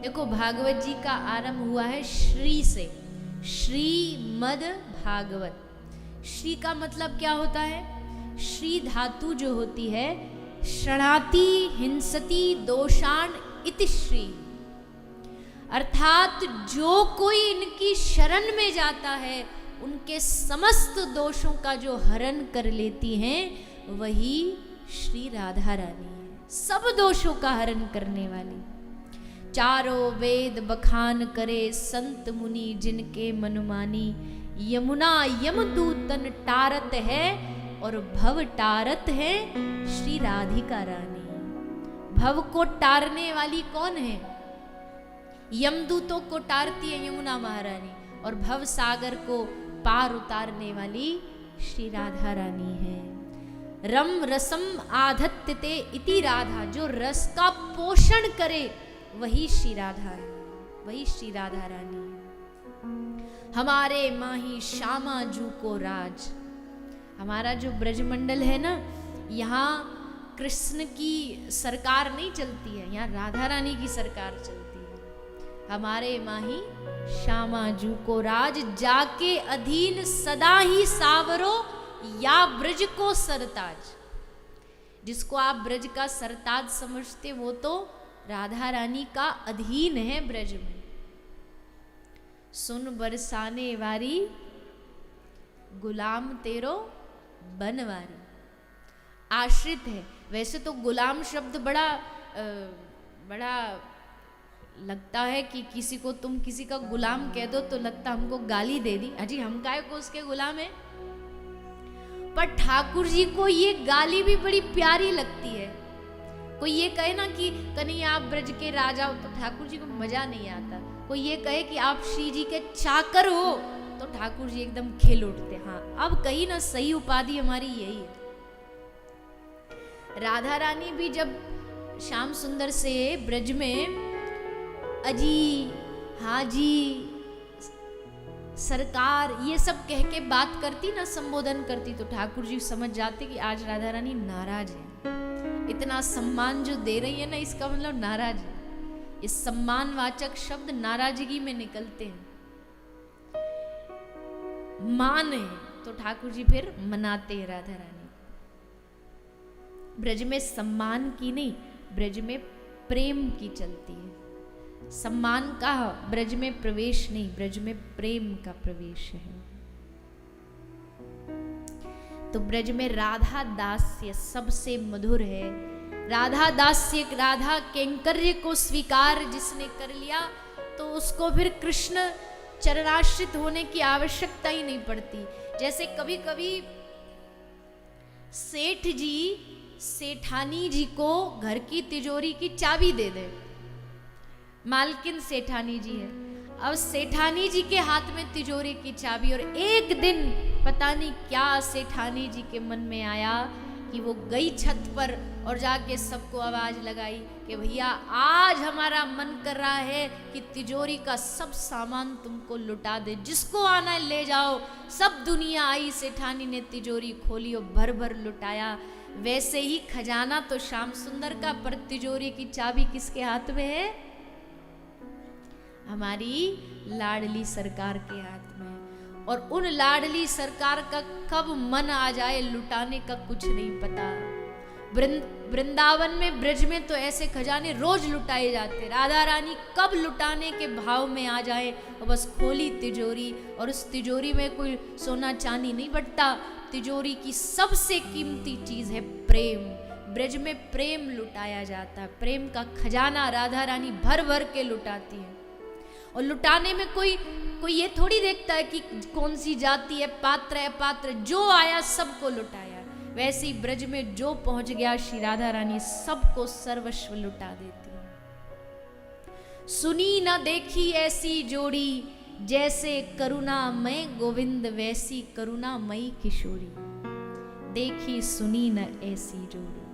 देखो, भागवत जी का आरंभ हुआ है श्री से, श्रीमद् भागवत। श्री का मतलब क्या होता है? श्री धातु जो होती है, शरणाति हिंसति दोषान इति श्री, अर्थात जो कोई इनकी शरण में जाता है उनके समस्त दोषों का जो हरण कर लेती हैं वही श्री राधा रानी है, सब दोषों का हरण करने वाली। चारों वेद बखान करे संत मुनि जिनके मनमानी, यमुना यमदूतन टारत है और भव टारत है श्री राधिका रानी। भव को टारने वाली कौन है? यमदूतों को टारती है यमुना महारानी, और भव सागर को पार उतारने वाली श्री राधा रानी है। रम रसम आधत्ते इति राधा, जो रस का पोषण करे वही श्री राधा है, वही श्री राधा रानी है। हमारे माही श्यामा जू को राज, हमारा जो ब्रजमंडल है ना, यहाँ कृष्ण की सरकार नहीं चलती है, यहाँ राधा रानी की सरकार चलती है। हमारे माही श्यामा जू को राज, जाके अधीन सदा ही सावरो या ब्रज को सरताज। जिसको आप ब्रज का सरताज समझते वो तो राधा रानी का अधीन है ब्रज में। सुन बरसाने वारी गुलाम तेरो बनवारी, आश्रित है। वैसे तो गुलाम शब्द बड़ा लगता है कि किसी को तुम किसी का गुलाम कह दो तो लगता हमको गाली दे दी, अजी हम काहे को उसके गुलाम है। पर ठाकुर जी को ये गाली भी बड़ी प्यारी लगती है। कोई ये कहे ना कि कन्हैया आप ब्रज के राजा हो तो ठाकुर जी को मजा नहीं आता। कोई ये कहे कि आप श्री जी के चाकर हो तो ठाकुर जी एकदम खिल उठते। हाँ, अब कही ना सही उपाधि हमारी यही है। राधा रानी भी जब श्याम सुंदर से ब्रज में अजी, हाँ जी, सरकार ये सब कह के बात करती ना, संबोधन करती, तो ठाकुर जी समझ जाते कि आज राधा रानी नाराज है। इतना सम्मान जो दे रही है ना, इसका मतलब नाराज है। ये सम्मानवाचक शब्द नाराजगी में निकलते हैं। मान है तो ठाकुर जी फिर मनाते हैं राधा रानी। ब्रज में सम्मान की नहीं, ब्रज में प्रेम की चलती है। सम्मान का ब्रज में प्रवेश नहीं, ब्रज में प्रेम का प्रवेश है। तो ब्रज में राधा दास्य सबसे मधुर है। राधा दास्य, राधा कैंकर्य को स्वीकार जिसने कर लिया तो उसको फिर कृष्ण चरणाश्रित होने की आवश्यकता ही नहीं पड़ती। जैसे कभी कभी सेठ जी सेठानी जी को घर की तिजोरी की चाबी दे दे। मालकिन सेठानी जी है, अब सेठानी जी के हाथ में तिजोरी की चाबी, और एक दिन पता नहीं क्या सेठानी जी के मन में आया कि वो गई छत पर और जाके सबको आवाज लगाई कि भैया आज हमारा मन कर रहा है कि तिजोरी का सब सामान तुमको लुटा दे, जिसको आना है ले जाओ। सब दुनिया आई, सेठानी ने तिजोरी खोली और भर भर लुटाया। वैसे ही खजाना तो श्याम सुंदर का, पर तिजोरी की चाबी किसके हाथ में है? हमारी लाडली सरकार के हाथ में। और उन लाडली सरकार का कब मन आ जाए लुटाने का कुछ नहीं पता। वृंदावन में, ब्रज में तो ऐसे खजाने रोज लुटाए जाते। राधा रानी कब लुटाने के भाव में आ जाए और बस खोली तिजोरी, और उस तिजोरी में कोई सोना चांदी नहीं बटता। तिजोरी की सबसे कीमती चीज है प्रेम। ब्रज में प्रेम लुटाया जाता है। प्रेम का खजाना राधा रानी भर भर के लुटाती है। और लुटाने में कोई ये थोड़ी देखता है कि कौन सी जाति है, पात्र है, पात्र, जो आया सबको लुटाया। वैसे ही ब्रज में जो पहुंच गया श्री राधा रानी सबको सर्वस्व लुटा देती है। सुनी न देखी ऐसी जोड़ी, जैसे करुणामय गोविंद वैसी करुणामयी किशोरी। देखी सुनी न ऐसी जोड़ी।